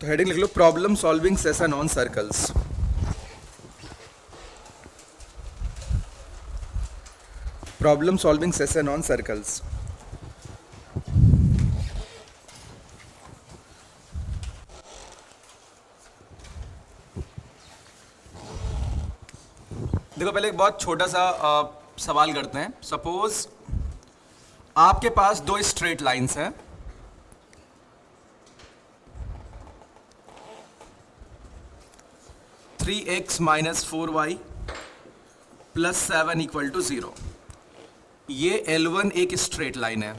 तो हेडिंग लिख लो, problem solving session on circles. Problem solving session on circles. देखो पहले एक बहुत छोटा सा सवाल करते हैं। सपोज आपके पास दो स्ट्रेट लाइंस हैं, three x minus 4y plus 7 equal to 0। ये L1 एक स्ट्रेट लाइन है।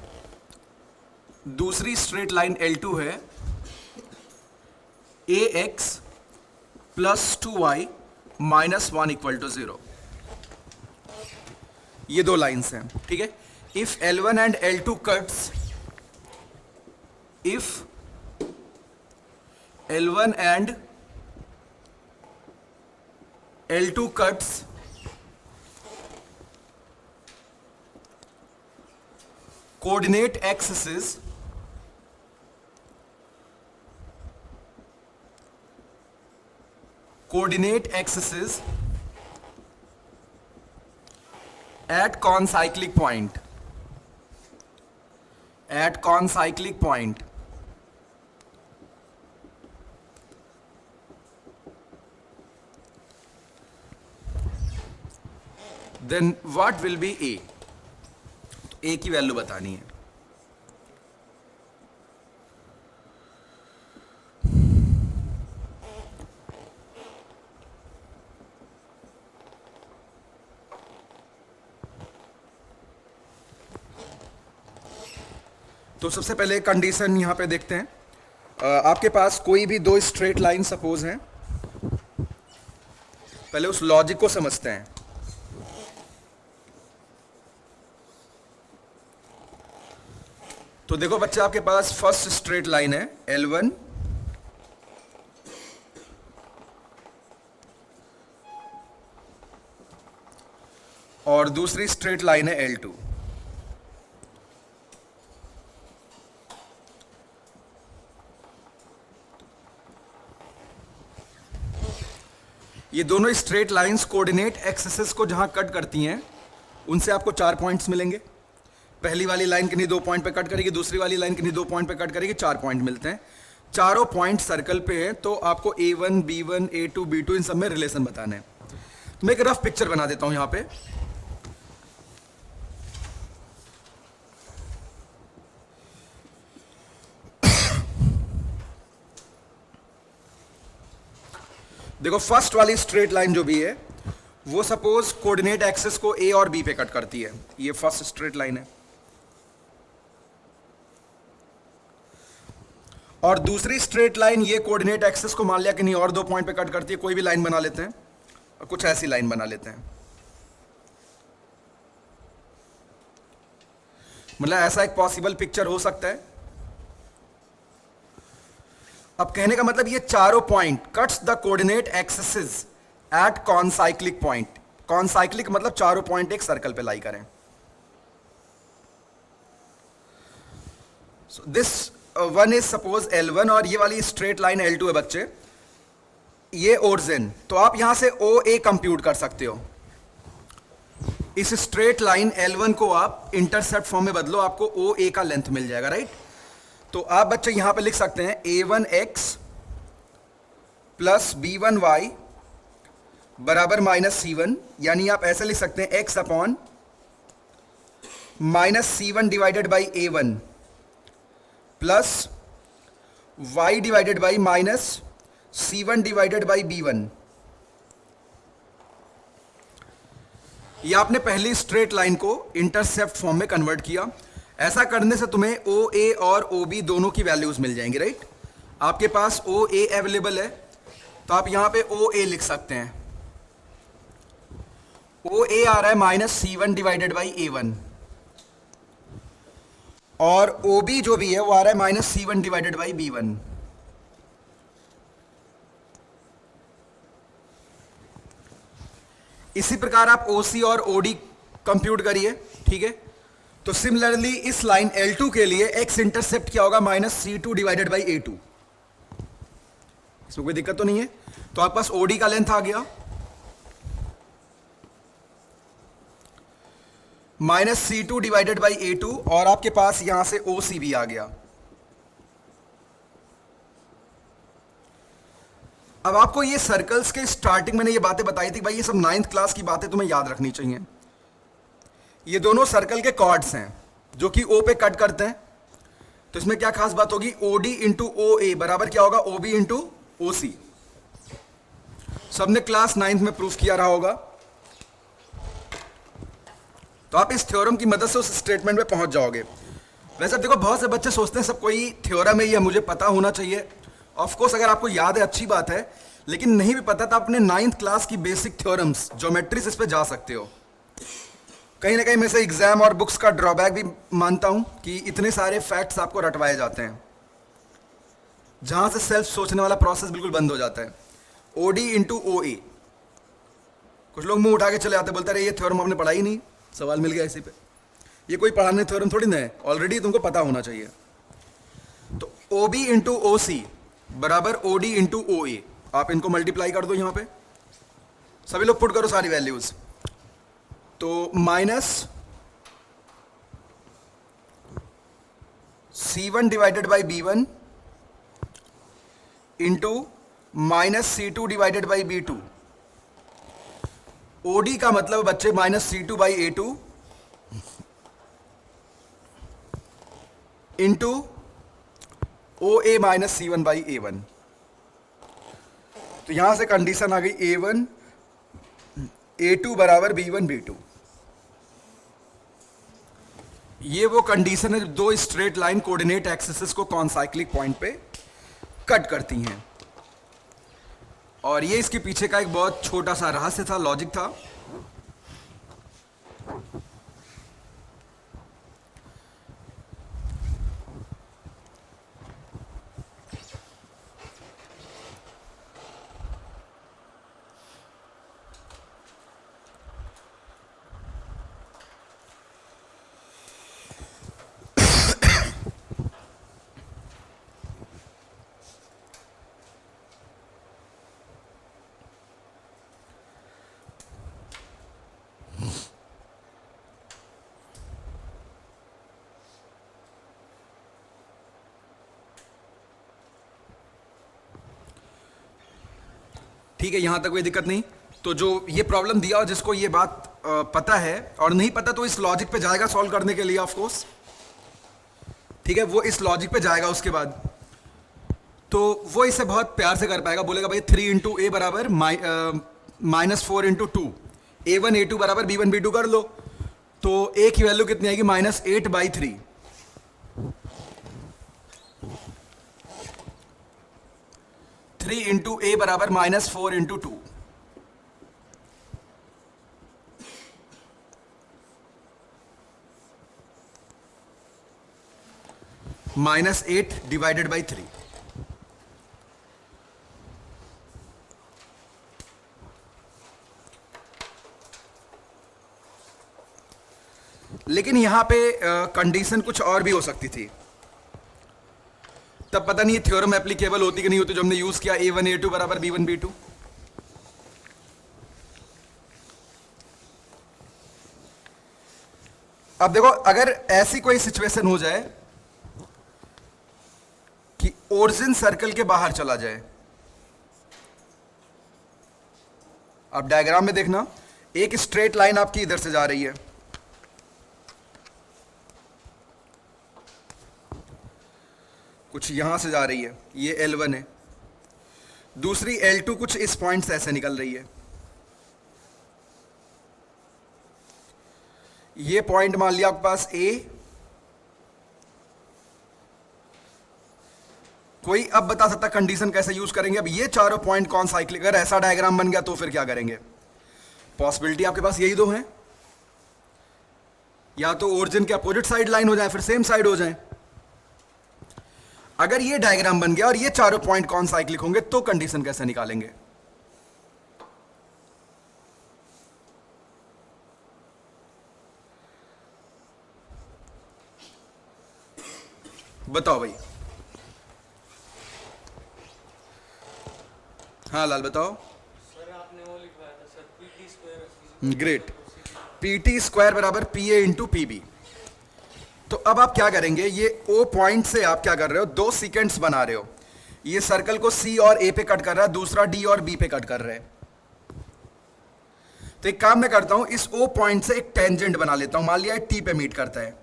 दूसरी स्ट्रेट लाइन L2 है, ax plus 2y minus 1 equal to 0। ये दो लाइंस हैं, ठीक है। If L1 and L2 cuts, if L1 and L2 cuts coordinate axes at concyclic point, then what will be A? तो A की value बतानी है। तो सबसे पहले कंडीशन यहां पे देखते हैं। आपके पास कोई भी दो स्ट्रेट लाइन सपोज हैं, पहले उस लॉजिक को समझते हैं। तो देखो बच्चे, आपके पास फर्स्ट स्ट्रेट लाइन है L1 और दूसरी स्ट्रेट लाइन है L2। ये दोनों स्ट्रेट लाइंस कोऑर्डिनेट एक्सिस को जहां कट करती हैं, उनसे आपको 4 पॉइंट्स मिलेंगे। पहली वाली लाइन किन्हीं 2 पॉइंट पे कट करेगी, दूसरी वाली लाइन किन्हीं 2 पॉइंट पे कट करेगी, 4 पॉइंट मिलते हैं। चारों पॉइंट सर्कल पे हैं, तो आपको A1, B1, A2, B2 इन सब में रिलेशन बताना है। तो मैं एक रफ पिक्चर बना देता हूं यहां पे। देखो फर्स्ट वाली स्ट्रेट लाइन जो भी है वो सपोज कोऑर्डिनेट एक्सिस को A और B पे कट करती है। ये फर्स्ट स्ट्रेट लाइन है। और दूसरी स्ट्रेट लाइन ये कोऑर्डिनेट एक्सिस को मान लिया कि नहीं और 2 पॉइंट पे कट करती है। कोई भी लाइन बना लेते हैं और कुछ ऐसी लाइन बना लेते हैं। मतलब ऐसा एक पॉसिबल पिक्चर हो सकता है। अब कहने का मतलब ये चारों point cuts the coordinate axis at concyclic point. Concyclic मतलब चारों पॉइंट एक सर्कल पे लाई करें। So this one is suppose L1 और ये वाली स्ट्रेट लाइन L2 है बच्चे। ये ओरिजिन, तो आप यहां से OA कंप्यूट कर सकते हो। इस स्ट्रेट लाइन L1 को आप इंटरसेप्ट फॉर्म में बदलो, आपको OA का लेंथ मिल जाएगा, राइट। तो आप बच्चे यहां पे लिख सकते हैं A1x प्लस B1y बराबर माइनस C1, यानी आप ऐसे लिख सकते हैं x upon minus C1 divided by A1 plus y divided by minus C1 divided by B1। ये आपने पहली स्ट्रेट लाइन को इंटरसेप्ट फॉर्म में कन्वर्ट किया। ऐसा करने से तुम्हें OA और OB दोनों की वैल्यूज मिल जाएंगी, राइट। आपके पास OA अवेलेबल है, तो आप यहां पे OA लिख सकते हैं। OA आ रहा है minus C1 divided by A1 और OB जो भी है वो आ रहा है minus C1 divided by B1। इसी प्रकार आप OC और OD कंप्यूट करिए, ठीक है। तो सिमिलरली इस लाइन L2 के लिए x इंटरसेप्ट क्या होगा, minus C2 divided by A2। इसमें कोई दिक्कत तो नहीं है। तो आपके पास ओडी का लेंथ आ गया -C2 डिवाइडेड बाई A2, और आपके पास यहां से OC भी आ गया। अब आपको ये सर्कल्स के स्टार्टिंग मैंने ये बातें बताई थी भाई, ये सब 9th क्लास की बातें तुम्हें याद रखनी चाहिए। ये दोनों सर्कल के कॉर्ड्स हैं जो कि O पे कट करते हैं। तो इसमें क्या खास बात होगी, OD इंटू OA बराबर क्या होगा, OB इंटू OC। सबने क्लास 9th में प्रूफ किया रहा होगा। तो आप इस थ्योरम की मदद से उस स्टेटमेंट में पहुंच जाओगे। वैसे देखो, बहुत से बच्चे सोचते हैं सब कोई थ्योरम है, ये मुझे पता होना चाहिए। ऑफ कोर्स अगर आपको याद है अच्छी बात है, लेकिन नहीं भी पता तो अपने 9th क्लास की बेसिक थ्योरम्स, ज्योमेट्रीज, इस पे जा सकते हो। कहीं ना कहीं मैं से एग्जाम और बुक्स का ड्रॉबैक भी मानता हूं कि इतने सारे फैक्ट्स आपको रटवाए जाते हैं, जहां से सेल्फ सोचने वाला प्रोसेस बिल्कुल बंद हो जाता है। ओडी इंटू OA, कुछ लोग मुंह उठा के चले आते, बोलते रहे ये थ्योरम आपने पढ़ा ही नहीं, सवाल मिल गया इसी पे। ये कोई पढ़ाने थ्योरम थोड़ी ना है, ऑलरेडी तुमको पता होना चाहिए। तो OB इंटू OC बराबर OD इंटू OA, आप इनको मल्टीप्लाई कर दो, यहां पे सभी लोग पुट करो सारी वैल्यूज। तो -C1 divided by B1 into -C2 divided by B2। OD का मतलब बच्चे -C2 by A2 into OA -C1 by A1। तो यहां से कंडीशन आ गई A1 A2 बराबर B1 B2। ये वो कंडीशन है दो स्ट्रेट लाइन कोऑर्डिनेट एक्सिस को कॉन्साइक्लिक पॉइंट पे कट करती हैं। और ये इसके पीछे का एक बहुत छोटा सा रहस्य था, लॉजिक था। ठीक है, यहां तक कोई दिक्कत नहीं। तो जो ये प्रॉब्लम दिया और जिसको ये बात पता है और नहीं पता, तो इस लॉजिक पे जाएगा सॉल्व करने के लिए, ऑफ कोर्स। ठीक है, वो इस लॉजिक पे जाएगा। उसके बाद तो वो इसे बहुत प्यार से कर पाएगा, बोलेगा भाई 3 इंटू ए बराबर -4 इंटू 2, A1 A2 बराबर B1 B2 कर लो। तो ए की वैल्यू कितनी आएगी, -8/3। थ्री इंटू ए बराबर -4 इंटू 2। -8 divided by 3। लेकिन यहां पे कंडीशन कुछ और भी हो सकती थी। तब पता नहीं थ्योरम एप्लीकेबल होती कि नहीं होती जो हमने यूज किया, A1 A2 बराबर B1 B2। अब देखो, अगर ऐसी कोई सिचुएशन हो जाए कि ओरिजिन सर्कल के बाहर चला जाए, आप डायग्राम में देखना, एक स्ट्रेट लाइन आपकी इधर से जा रही है, कुछ यहां से जा रही है, ये L1 है। दूसरी L2 कुछ इस पॉइंट से ऐसे निकल रही है। ये पॉइंट मान लिया आपके पास A। कोई अब बता सकता कंडीशन कैसे यूज करेंगे? अब ये चारों पॉइंट कौन साइक्लिक, अगर ऐसा डायग्राम बन गया तो फिर क्या करेंगे? पॉसिबिलिटी आपके पास यही दो हैं, या तो ओरिजिन के अपोजिट साइड लाइन हो जाए, फिर सेम साइड हो जाए। अगर ये डायग्राम बन गया और ये चारों पॉइंट कौन साइक्लिक होंगे, तो कंडीशन कैसे निकालेंगे? बताओ भाई। हाँ लाल बताओ। सर आपने वो लिखवाया था sir, PT square great. P T square बराबर P A into P B. तो अब आप क्या करेंगे, ये ओ पॉइंट से आप क्या कर रहे हो, दो सीकेंड्स बना रहे हो। ये सर्कल को सी और ए पे कट कर रहा है, दूसरा डी और बी पे कट कर रहे हैं। तो एक काम मैं करता हूं, इस ओ पॉइंट से एक टेंजेंट बना लेता हूं। मान लिया टी पे मीट करता है,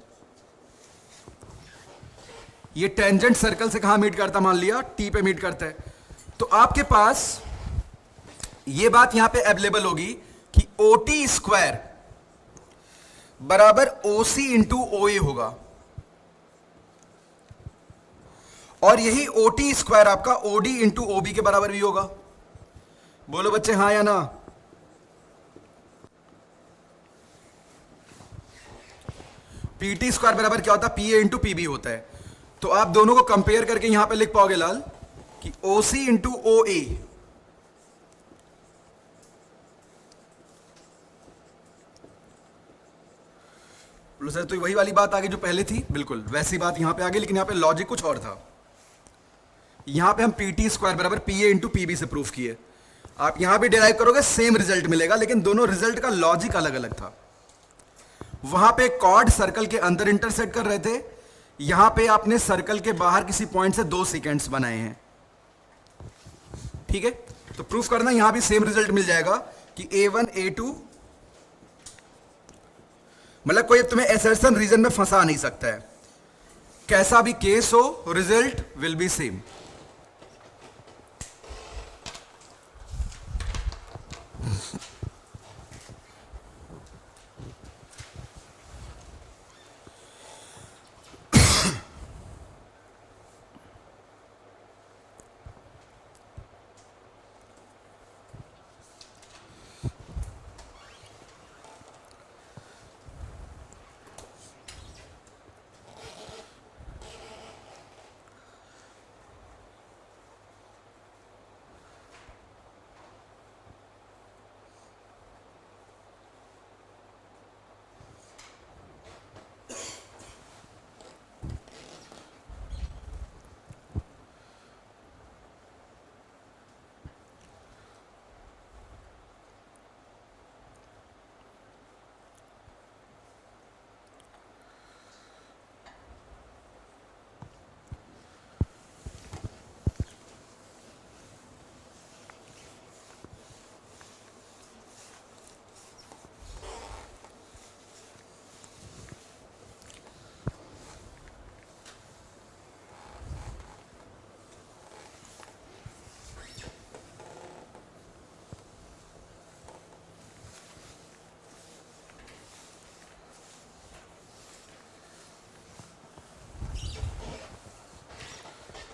ये टेंजेंट सर्कल से कहां मीट करता है, मान लिया टी पे मीट करता है। तो आपके पास ये बात यहां पे अवेलेबल होगी कि ओ टी स्क्वायर बराबर ओ सी इंटू ओ ए होगा, और यही ओ टी स्क्वायर आपका O D into O B के बराबर भी होगा। बोलो बच्चे हाँ या ना। पी टी स्क्वायर बराबर क्या होता है, P A into P B होता है। तो आप दोनों को कंपेयर करके यहां पे लिख पाओगे लाल कि ओ सी इंटू ओ ए बोलो सर, तो वही वाली बात आ गई जो पहले थी, बिल्कुल वैसी बात यहां पे आ गई, लेकिन यहां पे लॉजिक कुछ और था। यहां पे हम पी टी स्क्वायर बराबर P A into P B से प्रूफ किए। आप यहां भी डिराइव करोगे सेम रिजल्ट मिलेगा, लेकिन दोनों रिजल्ट का लॉजिक अलग अलग था। वहां पे कॉर्ड सर्कल के अंदर इंटरसेक्ट कर रहे थे, यहां पे आपने सर्कल के बाहर किसी पॉइंट से दो सीकेंड्स बनाए हैं। ठीक है, तो प्रूफ करना, यहां भी सेम रिजल्ट मिल जाएगा कि A1 A2, मतलब कोई तुम्हें एसर्शन रीजन में फंसा नहीं सकता है। कैसा भी केस हो, रिजल्ट विल बी सेम।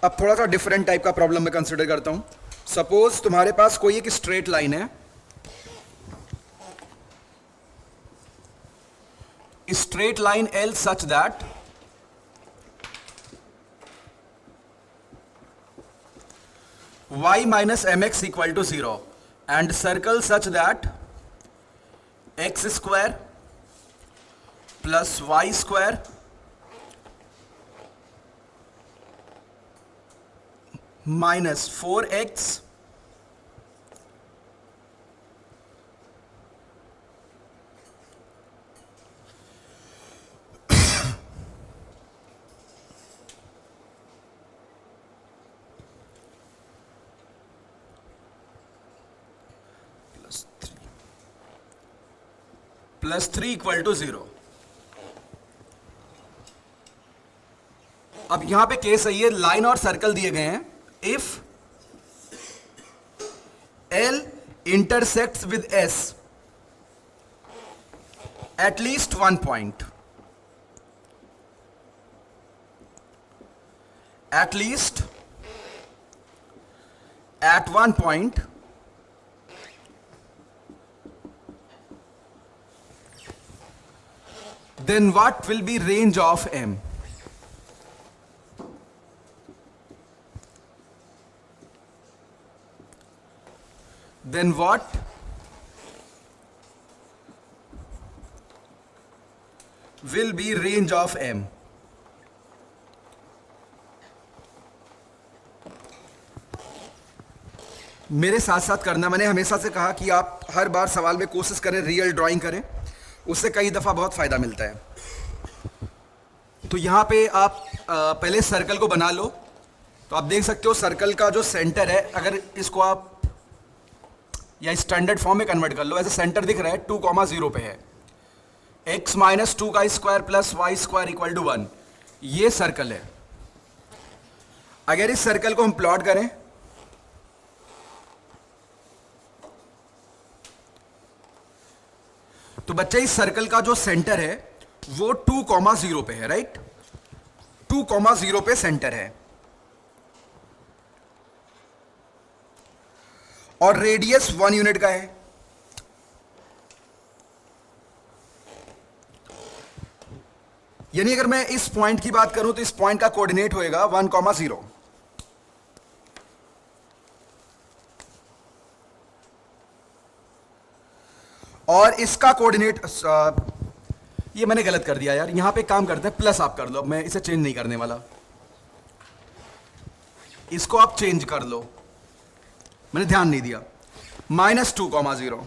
अब थोड़ा सा डिफरेंट टाइप का प्रॉब्लम मैं कंसिडर करता हूं। सपोज तुम्हारे पास कोई एक स्ट्रेट लाइन है, straight line L such that y minus mx equal to 0 and circle such that x square plus y square minus 4x plus 3 equal to 0। अब यहां पे केस है, ये लाइन और सर्कल दिए गए हैं। If L intersects with S at least one point, at least at one point, then what will be range of M? Then what will be range of M? मेरे साथ साथ करना। मैंने हमेशा से कहा कि आप हर बार सवाल में कोशिश करें, रियल ड्राइंग करें, उससे कई दफ़ा बहुत फ़ायदा मिलता है। तो यहाँ पे आप पहले सर्कल को बना लो। तो आप देख सकते हो सर्कल का जो सेंटर है, अगर इसको आप या स्टैंडर्ड फॉर्म में कन्वर्ट कर लो, ऐसे सेंटर दिख रहा है 2,0 पे है। x माइनस 2 का square plus Y square equal to 1, ये सर्कल है। अगर इस सर्कल को हम प्लॉट करें तो बच्चे इस सर्कल का जो सेंटर है वो 2,0 पे है, राइट। 2,0 पे सेंटर है और रेडियस 1 यूनिट का है। यानी अगर मैं इस पॉइंट की बात करूं तो इस पॉइंट का कोऑर्डिनेट होएगा 1,0 और इसका कोऑर्डिनेट, ये मैंने गलत कर दिया यार, यहां पे काम करते हैं, प्लस आप कर लो, मैं इसे चेंज नहीं करने वाला, इसको आप चेंज कर लो, मैंने ध्यान नहीं दिया। माइनस 2,0,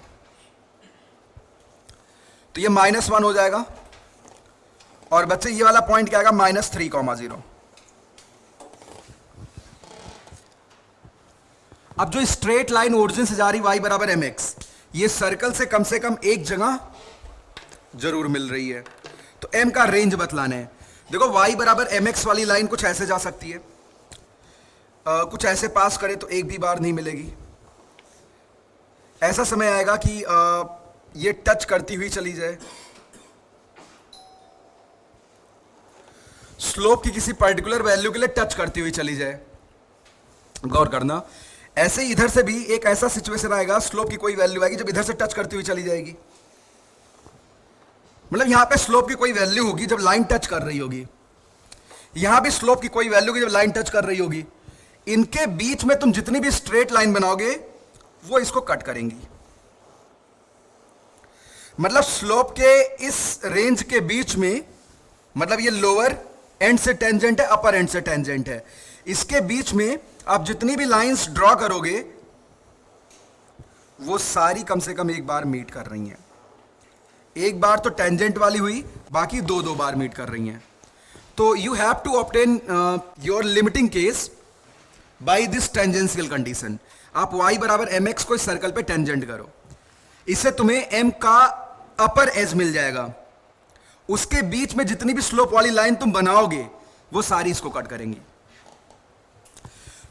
तो ये -1 हो जाएगा और बच्चे ये वाला पॉइंट क्या आएगा, -3,0। अब जो स्ट्रेट लाइन ओरिजिन से जा रही y बराबर mx, ये सर्कल से कम एक जगह जरूर मिल रही है, तो m का रेंज बतलाना है। देखो y बराबर mx वाली लाइन कुछ ऐसे जा सकती है, कुछ ऐसे पास करे तो एक भी बार नहीं मिलेगी। ऐसा समय आएगा कि ये टच करती हुई चली जाए, स्लोप की किसी पर्टिकुलर वैल्यू के लिए टच करती हुई चली जाए। गौर करना, ऐसे ही इधर से भी एक ऐसा सिचुएशन आएगा, स्लोप की कोई वैल्यू आएगी जब इधर से टच करती हुई चली जाएगी। मतलब यहां पे स्लोप की कोई वैल्यू होगी जब लाइन टच कर रही होगी, यहां भी स्लोप की कोई वैल्यू होगी जब लाइन टच कर रही होगी। इनके बीच में तुम जितनी भी स्ट्रेट लाइन बनाओगे वो इसको कट करेंगी। मतलब स्लोप के इस रेंज के बीच में, मतलब ये लोअर एंड से टेंजेंट है, अपर एंड से टेंजेंट है, इसके बीच में आप जितनी भी लाइंस ड्रॉ करोगे वो सारी कम से कम एक बार मीट कर रही हैं। एक बार तो टेंजेंट वाली हुई, बाकी दो बार मीट कर रही हैं। तो you have to obtain your limiting case by this tangential condition. आप y बराबर mx को इस सर्कल पे टेंजेंट करो, इससे तुम्हें m का अपर एज मिल जाएगा। उसके बीच में जितनी भी स्लोप वाली लाइन तुम बनाओगे वो सारी इसको कट करेंगी।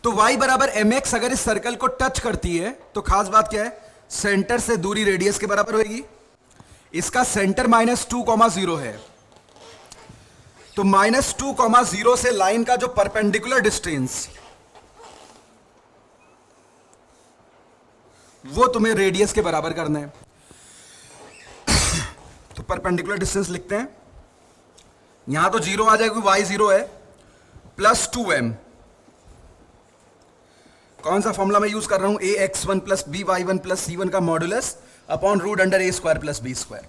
तो y बराबर mx अगर इस सर्कल को टच करती है तो खास बात क्या है, सेंटर से दूरी रेडियस के बराबर होगी। इसका सेंटर -2,0 है, तो -2,0 से लाइन का जो परपेंडिकुलर डिस्टेंस वो तुम्हें रेडियस के बराबर करना है। तो परपेंडिकुलर डिस्टेंस लिखते हैं, यहां तो 0 आ जाएगा, y 0 है, प्लस 2m। कौन सा फॉर्मूला मैं यूज कर रहा हूं, ax1 plus by1 plus c1 का modulus upon root under a square plus b square,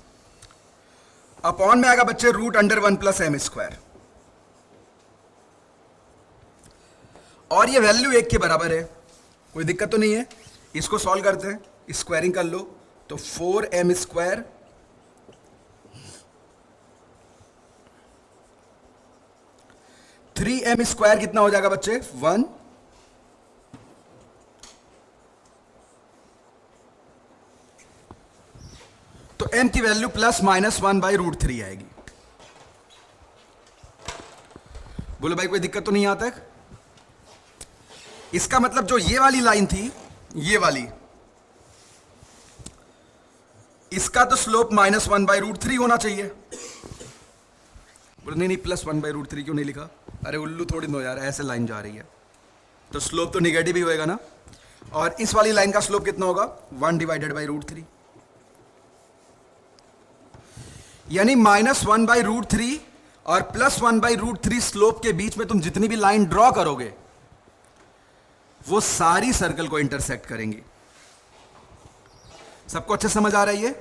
upon में आएगा बच्चे root under 1 plus m square, और ये वैल्यू 1 के बराबर है। कोई दिक्कत तो नहीं है। इसको सॉल्व करते हैं, स्क्वायरिंग कर लो, तो 4m square three M square कितना हो जाएगा बच्चे, 1। तो m की वैल्यू +-1/√3 आएगी। बोलो भाई कोई दिक्कत तो नहीं आता है। इसका मतलब जो ये वाली लाइन थी, ये वाली, इसका तो स्लोप -1/√3 होना चाहिए। बोलो नहीं +1/√3 क्यों नहीं लिखा, अरे उल्लू थोड़ी नो यार, ऐसे लाइन जा रही है तो स्लोप तो निगेटिव ही होएगा ना। और इस वाली लाइन का स्लोप कितना होगा, 1/√3, यानी -1/√3 और +1/√3 स्लोप के बीच में तुम जितनी भी लाइन ड्रॉ करोगे वो सारी सर्कल को इंटरसेक्ट करेंगी। सबको अच्छे समझ आ रही है।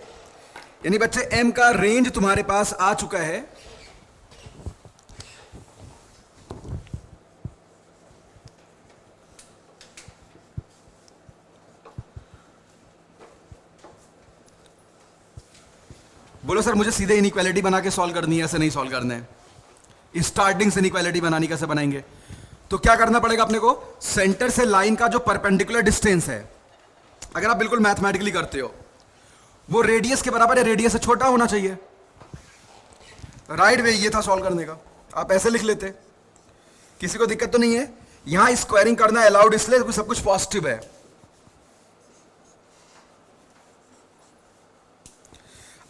यानी बच्चे m का रेंज तुम्हारे पास आ चुका है। बोलो सर मुझे सीधे इनइक्वालिटी बना के सॉल्व करनी है, ऐसे नहीं सॉल्व करना है। स्टार्टिंग से इनइक्वालिटी बनानी कैसे बनाएंगे? तो क्या करना पड़ेगा अपने को, सेंटर से लाइन का जो परपेंडिकुलर डिस्टेंस है, अगर आप बिल्कुल मैथमेटिकली करते हो, वो रेडियस के बराबर है, रेडियस से छोटा होना चाहिए। राइट वे ये था सॉल्व करने का, आप ऐसे लिख लेते, किसी को दिक्कत तो नहीं है। यहां स्क्वायरिंग करना अलाउड इसलिए सब कुछ पॉजिटिव है।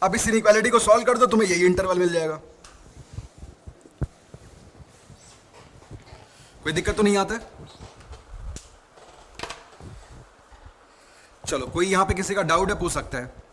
अब इस इनइक्वालिटी को सॉल्व कर दो, तुम्हें यही इंटरवल मिल जाएगा। कोई दिक्कत तो नहीं आता? चलो, कोई यहां पे किसी का डाउट है, पूछ सकता है।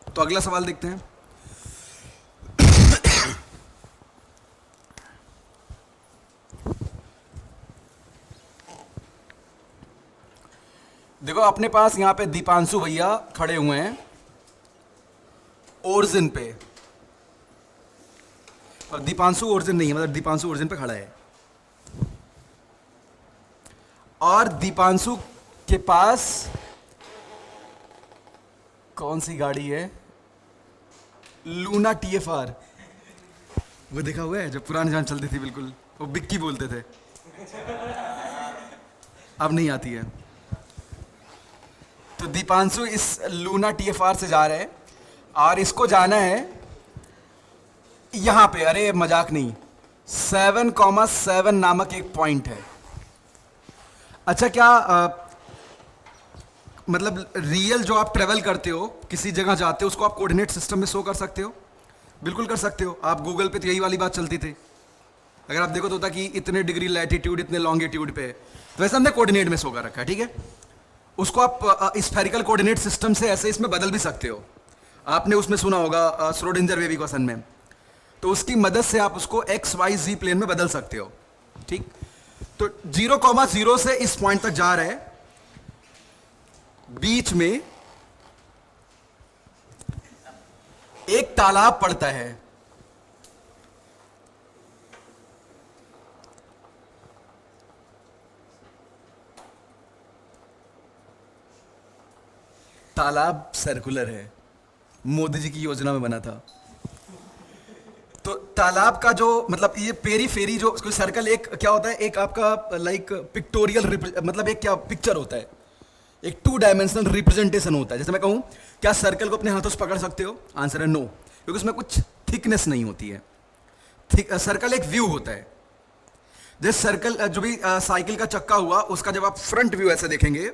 तो अगला सवाल देखते हैं। देखो अपने पास यहां पे दीपांशु भैया खड़े हुए हैं ओरिजिन पे, और दीपांशु ओरिजिन नहीं है, मतलब दीपांशु ओरिजिन पे खड़ा है, और दीपांशु के पास कौन सी गाड़ी है, लूना TFR, वो देखा हुआ है जो पुरानी जान चलती थी, बिल्कुल वो बिक्की बोलते थे, अब नहीं आती है। तो दीपांशु इस लूना TFR से जा रहे हैं, और इसको जाना है यहां पे, अरे मजाक नहीं, 7,7 नामक एक पॉइंट है। अच्छा, क्या मतलब रियल जो आप ट्रेवल करते हो, किसी जगह जाते हो, उसको आप कोऑर्डिनेट सिस्टम में शो कर सकते हो? बिल्कुल कर सकते हो। आप गूगल पे तो यही वाली बात चलती थी, अगर आप देखो तो होता कि इतने डिग्री लैटिट्यूड, इतने लॉन्गिट्यूड पे, तो वैसे हमने कोऑर्डिनेट में शो कर रखा है, ठीक है। उसको आप स्फेरिकल कोऑर्डिनेट सिस्टम से ऐसे इसमें बदल भी सकते हो। आपने उसमें सुना होगा श्रोडिंगर वेव इक्वेशन में, तो उसकी मदद से आप उसको XYZ प्लेन में बदल सकते हो, ठीक। तो 0,0 से इस पॉइंट तक जा रहे हैं, बीच में एक तालाब पड़ता है, तालाब सर्कुलर है, मोदी जी की योजना में बना था। तो तालाब का जो मतलब ये पेरी फेरी जो कोई सर्कल, एक क्या होता है, एक आपका लाइक पिक्टोरियल, मतलब एक क्या पिक्चर होता है, एक 2 डायमेंशनल रिप्रेजेंटेशन होता है। जैसे मैं कहूं क्या सर्कल को अपने हाथों से पकड़ सकते हो? आंसर है नो, क्योंकि उसमें कुछ थिकनेस नहीं होती है। सर्कल एक व्यू होता है। जैसे सर्कल जो भी साइकिल का चक्का हुआ, उसका जब आप फ्रंट व्यू ऐसे देखेंगे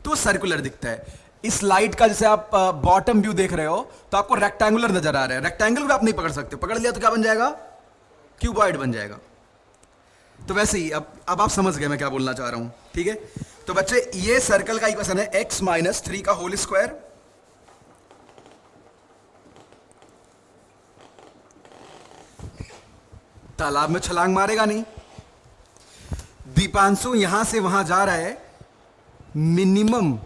तो सर्कुलर दिखता है। इस लाइट का जैसे आप बॉटम व्यू देख रहे हो तो आपको रेक्टेंगुलर नजर आ रहा है, रेक्टेंगल भी आप नहीं पकड़ सकते, पकड़ लिया तो क्या बन जाएगा? क्यूबॉइड बन जाएगा। तो वैसे ही अब आप समझ गए मैं क्या बोलना चाह रहा हूं, ठीक है। तो बच्चे ये सर्कल का इक्वेशन है x - 3 का होल स्क्वायर, तालाब में छलांग मारेगा नहीं। दीपांशु यहां से वहां जा रहा है, मिनिमम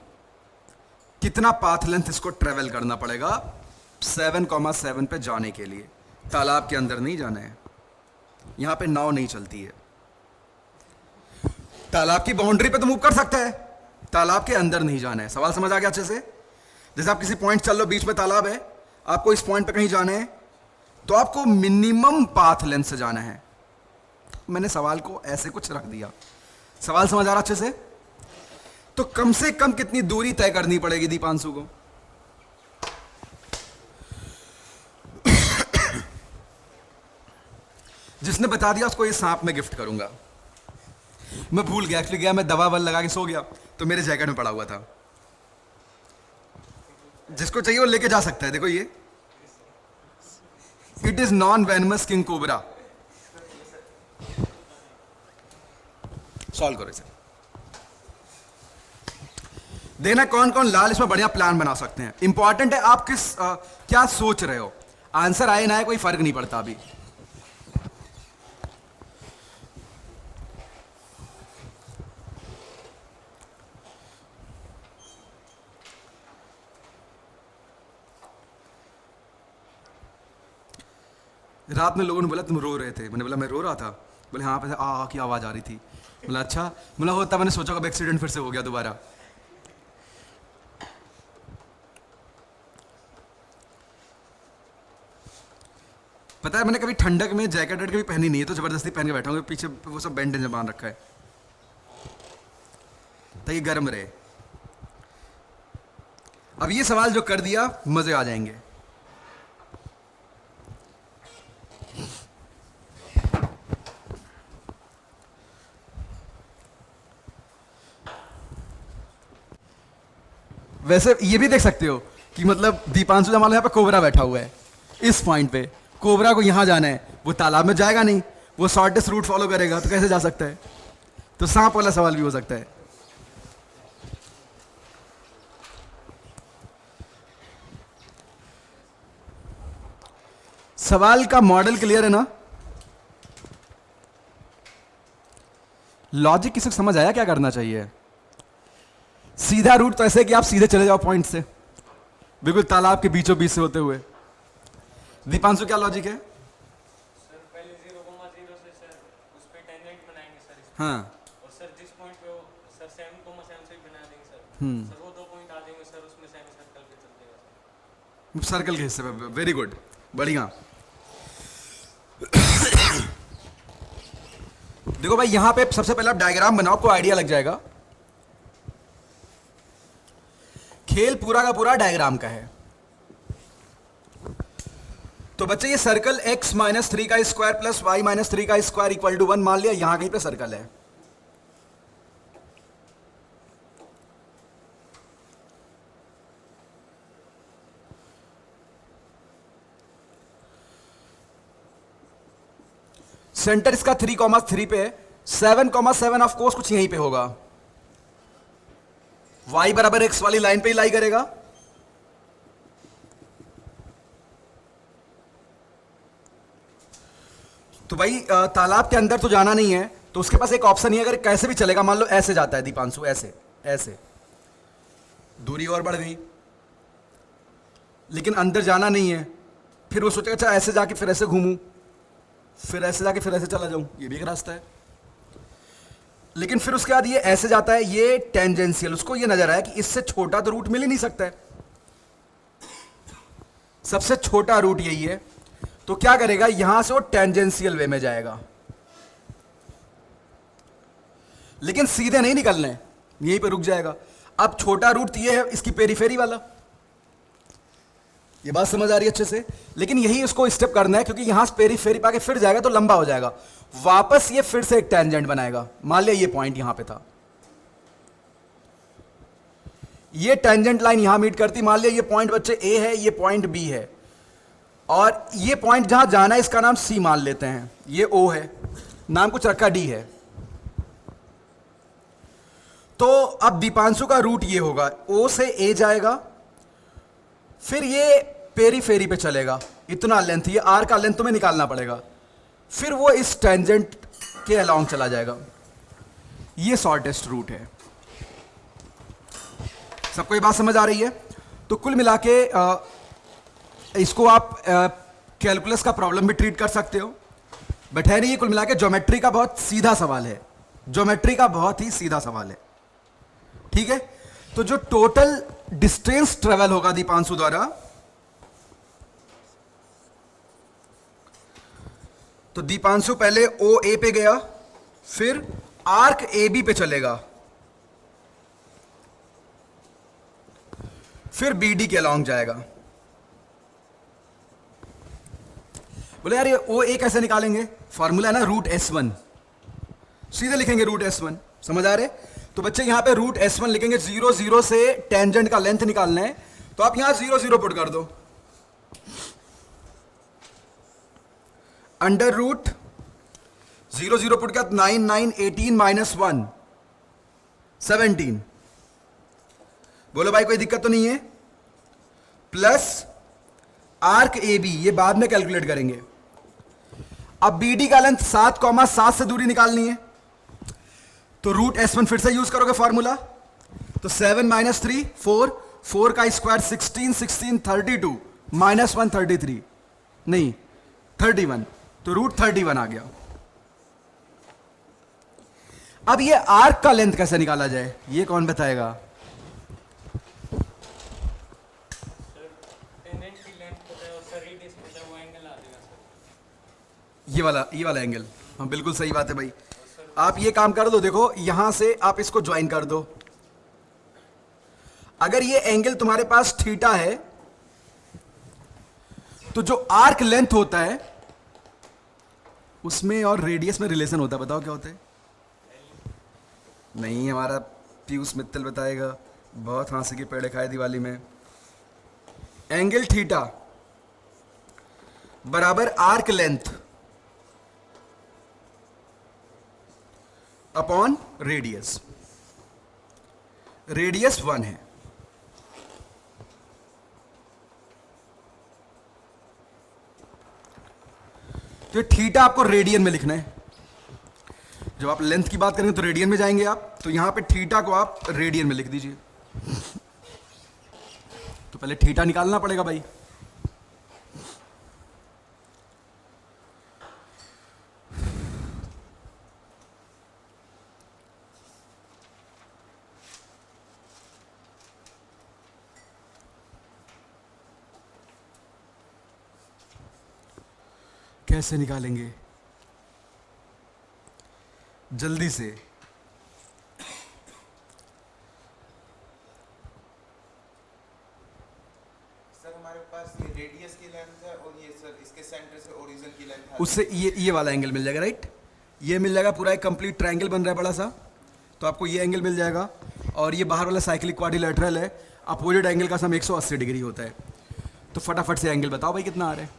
कितना पाथ लेंथ इसको ट्रेवल करना पड़ेगा 7,7 पे जाने के लिए? तालाब के अंदर नहीं जाना है, यहां पे नाव नहीं चलती है। तालाब की बाउंड्री पे तो मूव कर सकता है, तालाब के अंदर नहीं जाना है। सवाल समझ आ गया अच्छे से? जैसे आप किसी पॉइंट चल लो, बीच में तालाब है, आपको इस पॉइंट पे कहीं जाना है, तो आपको मिनिमम पाथ लेंथ से जाना है। मैंने सवाल को ऐसे कुछ रख दिया। सवाल समझ आ रहा अच्छे से? तो कम से कम कितनी दूरी तय करनी पड़ेगी दीपांशु को? जिसने बता दिया उसको ये सांप में गिफ्ट करूंगा। मैं भूल गया, एक्चुअली गया मैं दवा वल लगा के सो गया, तो मेरे जैकेट में पड़ा हुआ था। जिसको चाहिए वो लेके जा सकता है। देखो ये it is non venomous king cobra. Solve करो इसे। देना कौन कौन लाल इसमें बढ़िया प्लान बना सकते हैं। इंपॉर्टेंट है आप क्या सोच रहे हो, आंसर आए ना आए कोई फर्क नहीं पड़ता अभी। रात में लोगों ने बोला तुम रो रहे थे, मैंने बोला मैं रो रहा था, बोले हाँ, पे आ की आवाज़ आ रही थी। बोला अच्छा, बोला होता, मैंने सोचा कब एक्सीडेंट फिर से हो गया दोबारा। पता है मैंने कभी ठंडक में जैकेट कभी पहनी नहीं है, तो ज़बरदस्ती पहन के बैठा हूँ, पीछे वो सब बैंड बांध रखा है ताकि गर्म रहे। अब ये सवाल जो कर दिया मज़े आ जाएंगे। वैसे ये भी देख सकते हो कि मतलब दीपांशु जमाल यहाँ पे कोबरा बैठा हुआ है, इस पॉइंट पे कोबरा को यहाँ जाना है, वो तालाब में जाएगा नहीं, वो शॉर्टेस्ट रूट फॉलो करेगा, तो कैसे जा सकता है। तो सांप वाला सवाल भी हो सकता है। सवाल का मॉडल क्लियर है ना, लॉजिक किसी को समझ आया क्या करना चाहिए। सीधा रूट तो ऐसे है कि आप सीधे चले जाओ पॉइंट से, बिल्कुल तालाब के बीचों बीच से होते हुए। दीपांशु क्या लॉजिक है। सर पहले 0,0 से सर उस पे टेंजेंट बनाएंगे सर इसमें। हाँ, और सर जिस पॉइंट पे हो सर 7,7 से बना देंगे सर। सर वो 2 पॉइंट आ जाएंगे सर, उसमें सेमी सर्कल पे चल जाएगा सर। सर्कल के हिस्से पे, वेरी गुड, बढ़िया। देखो भाई यहां पे सबसे पहले आप डायग्राम बनाओ, आपको आइडिया लग जाएगा। खेल पूरा का पूरा डायग्राम का है। तो बच्चे ये सर्कल x माइनस 3 का स्क्वायर प्लस y माइनस 3 का स्क्वायर इक्वल टू 1 मान लिया, यहां कहीं पे सर्कल है। सेंटर इसका 3,3 पे है, 7,7 ऑफ कोर्स कुछ यहीं पे होगा, y बराबर x वाली लाइन पे ही लाई करेगा। तो भाई तालाब के अंदर तो जाना नहीं है, तो उसके पास एक ऑप्शन ही है, अगर कैसे भी चलेगा, मान लो ऐसे जाता है दीपांशु, ऐसे ऐसे, दूरी और बढ़ गई, लेकिन अंदर जाना नहीं है। फिर वो सोचेगा अच्छा ऐसे जाके फिर ऐसे घूमूं, फिर ऐसे जाके फिर ऐसे चला जाऊं, ये भी एक रास्ता है। लेकिन फिर उसके बाद ये ऐसे जाता है, ये टेंजेंशियल, उसको ये नजर आया कि इससे छोटा तो रूट मिल ही नहीं सकता है, सबसे छोटा रूट यही है। तो क्या करेगा, यहां से वो टेंजेंशियल वे में जाएगा, लेकिन सीधे नहीं निकलना है, यहीं पे रुक जाएगा। अब छोटा रूट ये है इसकी पेरीफेरी वाला, ये बात समझ आ रही है अच्छे से। लेकिन यही उसको स्टेप करना है, क्योंकि यहां से पेरीफेरी पाके फिर जाएगा तो लंबा हो जाएगा, वापस ये फिर से एक टेंजेंट बनाएगा। मान लिया ये पॉइंट यहां पे था, ये टेंजेंट लाइन यहां मीट करती, मान लिया ये पॉइंट बच्चे ए है, ये पॉइंट बी है, और ये पॉइंट जहां जाना है इसका नाम सी मान लेते हैं, ये ओ है, नाम कुछ रखा डी है। तो अब दीपांशु का रूट ये होगा, ओ से ए जाएगा, फिर ये पेरीफेरी पे चलेगा, इतना लेंथ, ये आर का लेंथ तुम्हें निकालना पड़ेगा, फिर वो इस टेंजेंट के अलोंग चला जाएगा। ये शॉर्टेस्ट रूट है। सबको ये बात समझ आ रही है। तो कुल मिला के इसको आप कैलकुलस का प्रॉब्लम भी ट्रीट कर सकते हो, बट है नहीं, ये कुल मिला के ज्योमेट्री का बहुत सीधा सवाल है, ज्योमेट्री का बहुत ही सीधा सवाल है, ठीक है। तो जो टोटल डिस्टेंस ट्रेवल होगा दीपांशु द्वारा, तो दीपांशु पहले ओ ए पे गया, फिर आर्क ए बी पे चलेगा, फिर बी डी के अलॉन्ग जाएगा। बोले यार ये ओ ए कैसे निकालेंगे, फॉर्मूला है ना रूट S1, सीधे लिखेंगे रूट S1, समझ आ रहे। तो बच्चे यहां पे रूट S1 लिखेंगे, 0 0 से टेंजेंट का लेंथ निकालना है, तो आप यहां 0 0 पुट कर दो, अंडर रूट 0 0 पुट किया 9 9 18 -1 17, बोलो भाई कोई दिक्कत तो नहीं है। प्लस आर्क ए बी, ये बाद में कैलकुलेट करेंगे। अब बी डी का लेंथ 7,7 से दूरी निकालनी है, तो रूट S1 फिर से यूज करोगे फॉर्मूला। तो 7 - 3 4, 4 का स्क्वायर 16, 16 32 -1 33, नहीं 31, तो रूट 31 आ गया। अब ये आर्क का लेंथ कैसे निकाला जाए, ये कौन बताएगा? टेंजेंट की लेंथ पता है और सर रेडियस पता है, वो एंगल आ जाएगा सर। ये वाला एंगल, हाँ बिल्कुल सही बात है भाई। आप ये काम कर दो, देखो यहां से आप इसको ज्वाइन कर दो। अगर ये एंगल तुम्हारे पास थीटा है, तो जो आर्क लेंथ होता है उसमें और रेडियस में रिलेशन होता है, बताओ क्या होता है? नहीं, हमारा पीयूष मित्तल बताएगा, बहुत हंसी के पेड़ खाए दिवाली में। एंगल थीटा बराबर arc length upon radius. Radius 1 है। तो थीटा आपको रेडियन में लिखना है। जब आप लेंथ की बात करेंगे तो रेडियन में जाएंगे आप, तो यहां पे थीटा को आप रेडियन में लिख दीजिए। तो पहले थीटा निकालना पड़ेगा भाई। कैसे निकालेंगे जल्दी से? सर हमारे पास ये रेडियस की लेंथ है और ये सर इसके सेंटर से ओरिजिन की लेंथ है। उससे ये वाला एंगल मिल जाएगा, राइट? ये मिल जाएगा, पूरा एक कंप्लीट ट्रायंगल बन रहा है बड़ा सा, तो आपको ये एंगल मिल जाएगा। और ये बाहर वाला साइक्लिक क्वाड्रिलेटरल है, अपोजिट एंगल का सम 180 डिग्री होता है। तो फटाफट से एंगल बताओ भाई कितना आ रहा है।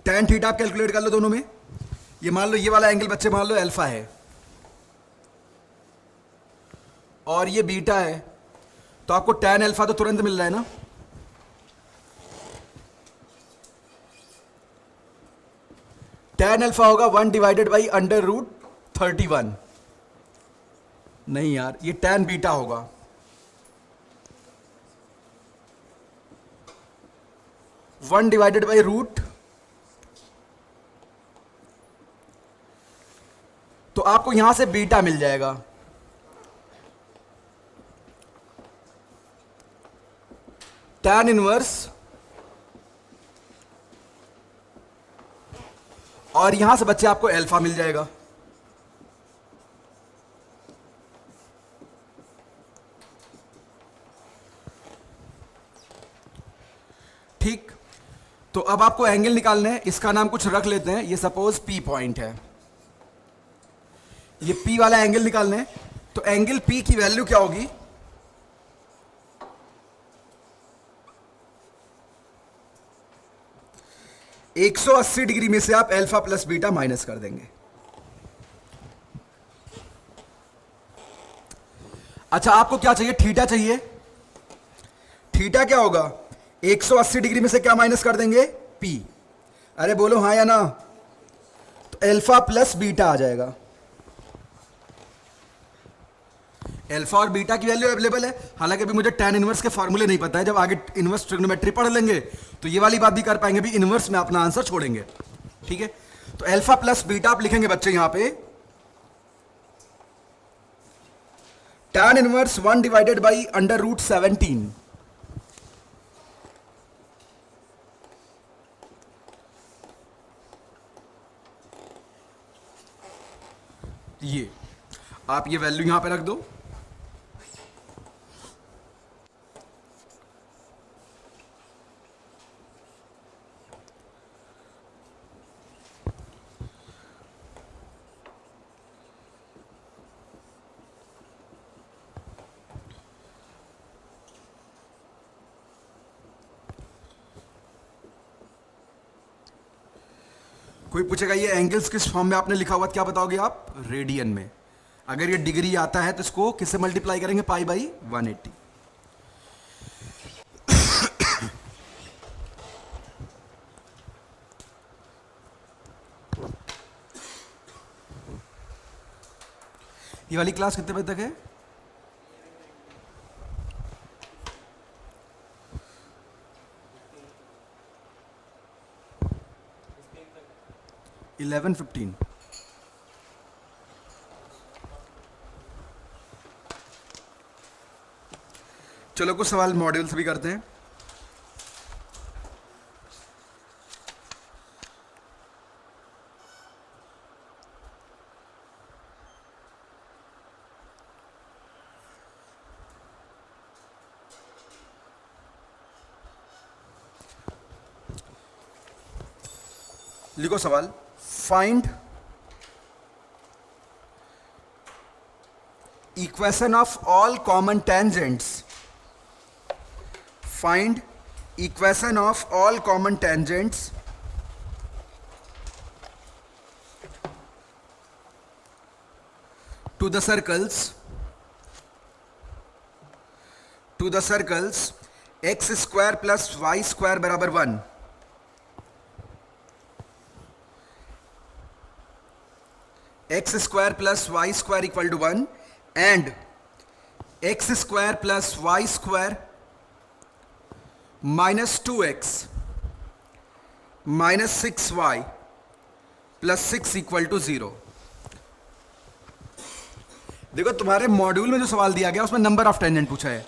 tan थीटा आप कैलकुलेट कर लो दोनों में। ये मान लो ये वाला एंगल बच्चे मान लो अल्फा है और ये बीटा है, तो आपको tan अल्फा तो तुरंत मिल रहा है ना। tan अल्फा होगा 1/√31। नहीं यार, ये tan बीटा होगा। √, तो आपको यहां से बीटा मिल जाएगा। tan इनवर्स, और यहां से बच्चे आपको अल्फा मिल जाएगा। ठीक, तो अब आपको एंगल निकालना है, इसका नाम कुछ रख लेते हैं। ये सपोज P पॉइंट है, ये P वाला एंगल निकालना है। तो एंगल P की वैल्यू क्या होगी? एक 180 डिग्री में से आप अल्फा प्लस बीटा माइनस कर देंगे। अच्छा, आपको क्या चाहिए? थीटा चाहिए। थीटा क्या होगा? 180 डिग्री में से क्या माइनस कर देंगे? P। अरे बोलो हाँ या ना? तो अल्फा प्लस बीटा आ जाएगा। अल्फा और बीटा की वैल्यू अवेलेबल है। हालांकि अभी मुझे tan इनवर्स के फॉर्मूले नहीं पता है, जब आगे इनवर्स ट्रिग्नोमेट्री पढ़ लेंगे तो ये वाली बात भी कर पाएंगे, भी इनवर्स में अपना आंसर छोड़ेंगे। ठीक है, तो अल्फा प्लस बीटा आप लिखेंगे बच्चे यहां पे tan इनवर्स 1/√17। ये आप ये वैल्यू यहां पे रख दो। कोई पूछेगा ये एंगल्स किस फॉर्म में आपने लिखा हुआ, क्या बताओगे आप? रेडियन में। अगर ये डिग्री आता है तो इसको किससे मल्टीप्लाई करेंगे, पाई बाई 180। ये वाली क्लास कितने बजे तक है? तक 11:15। चलो कुछ सवाल मॉड्यूल से भी करते हैं। लिखो सवाल, find equation of all common tangents, find equation of all common tangents to the circles X square plus Y square बराबर 1, X square plus Y square equal to 1 and X square plus Y square minus 2x minus 6y plus 6 equal to 0। देखो तुम्हारे module में जो सवाल दिया गया उसमें number of tangent पूछा है।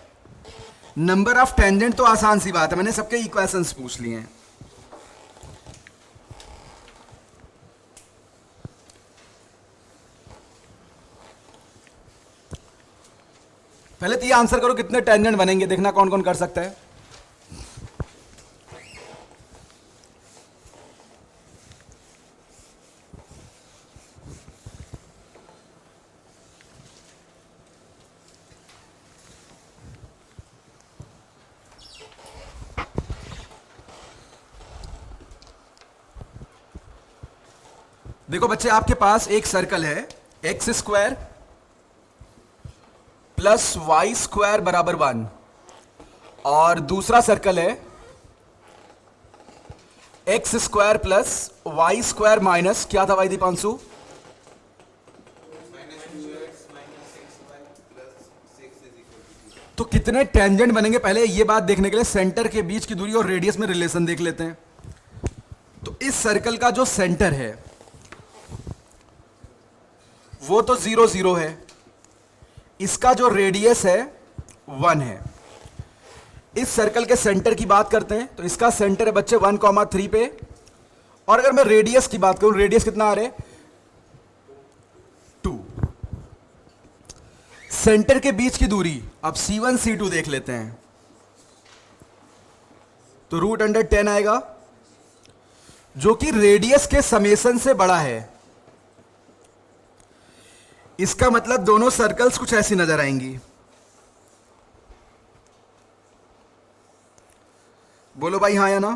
नंबर ऑफ टेंजेंट तो आसान सी बात है, मैंने सबके इक्वेशंस पूछ लिए हैं। पहले तो ये आंसर करो कितने टेंजेंट बनेंगे, देखना कौन कौन कर सकता है। देखो बच्चे, आपके पास एक सर्कल है X square plus Y square बराबर 1 और दूसरा सर्कल है X square plus Y square minus क्या था भाई दीपांशु? तो कितने टेंजेंट बनेंगे पहले ये बात देखने के लिए सेंटर के बीच की दूरी और रेडियस में रिलेशन देख लेते हैं। तो इस सर्कल का जो सेंटर है वो तो 0 0 है, इसका जो रेडियस है 1 है। इस सर्कल के सेंटर की बात करते हैं तो इसका सेंटर है बच्चे 1,3 पे, और अगर मैं रेडियस की बात करूं, रेडियस कितना आ रहा है 2। सेंटर के बीच की दूरी अब C1 C2 देख लेते हैं, तो √10 आएगा जो कि रेडियस के समेशन से बड़ा है। इसका मतलब दोनों सर्कल्स कुछ ऐसी नजर आएंगी। बोलो भाई हाँ या ना,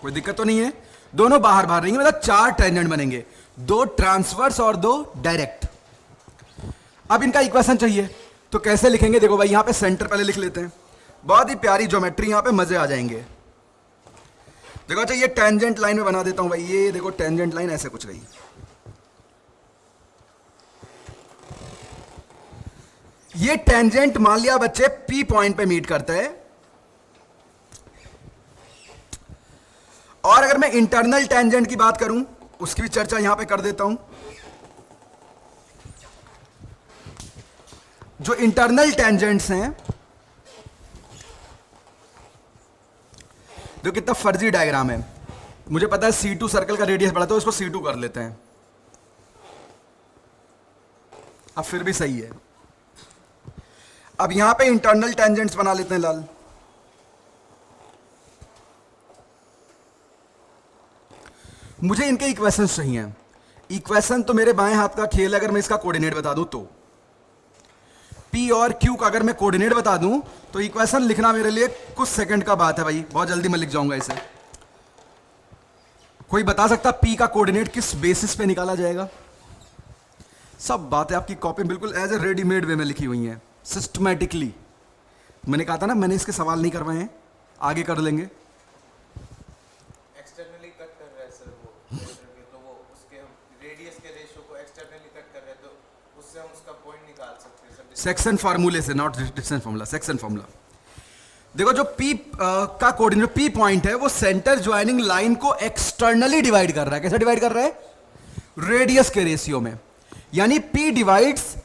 कोई दिक्कत तो नहीं है। दोनों बाहर बाहर रहेंगे, मतलब 4 टेंजेंट बनेंगे, 2 ट्रांसवर्स और 2 डायरेक्ट। अब इनका इक्वेशन चाहिए तो कैसे लिखेंगे? देखो भाई, यहां पे सेंटर पहले लिख लेते हैं, बहुत ही प्यारी ज्योमेट्री, यहां पे मजे आ जाएंगे। देखो अच्छा, ये टेंजेंट लाइन में बना देता हूं भाई, ये देखो टेंजेंट लाइन ऐसे कुछ रही। ये टेंजेंट मान लिया बच्चे P पॉइंट पे मीट करता है, और अगर मैं इंटरनल टेंजेंट की बात करूं उसकी भी चर्चा यहां पे कर देता हूं। जो इंटरनल टेंजेंट्स हैं, देखो कितना फर्जी डायग्राम है। मुझे पता है C2 सर्कल का रेडियस बढ़ा, तो इसको C2 कर लेते हैं। अब फिर भी सही है। अब यहां पे इंटरनल टेंजेंट्स बना लेते हैं लाल। मुझे इनके इक्वेशंस चाहिए। इक्वेशन तो मेरे बाएं हाथ का खेल है, अगर मैं इसका कोऑर्डिनेट बता दूं तो P और Q का अगर मैं कोऑर्डिनेट बता दूं तो इक्वेशन लिखना मेरे लिए कुछ सेकंड का बात है भाई, बहुत जल्दी मैं लिख जाऊंगा इसे। कोई बता सकता पी का कोऑर्डिनेट किस बेसिस पे निकाला जाएगा? सब बातें आपकी कॉपी में बिल्कुल एज ए रेडीमेड वे में लिखी हुई हैं, सिस्टमैटिकली। मैंने कहा था ना, मैंने इसके सवाल नहीं करवाए हैं, आगे कर लेंगे। एक्सटर्नली कट कर रहा है सर वो, तो वो उसके हम रेडियस के रेशियो को एक्सटर्नली कट कर रहे हैं, तो उससे हम उसका पॉइंट निकाल सकते हैं सर। सेक्शन फार्मूले से, not distance formula, section formula. देखो जो P का कोऑर्डिनेट P पॉइंट है वो सेंटर ज्वाइनिंग लाइन को एक्सटर्नली डिवाइड कर रहा है। कैसे डिवाइड कर रहा है? रेडियस के रेशियो में। यानी P divides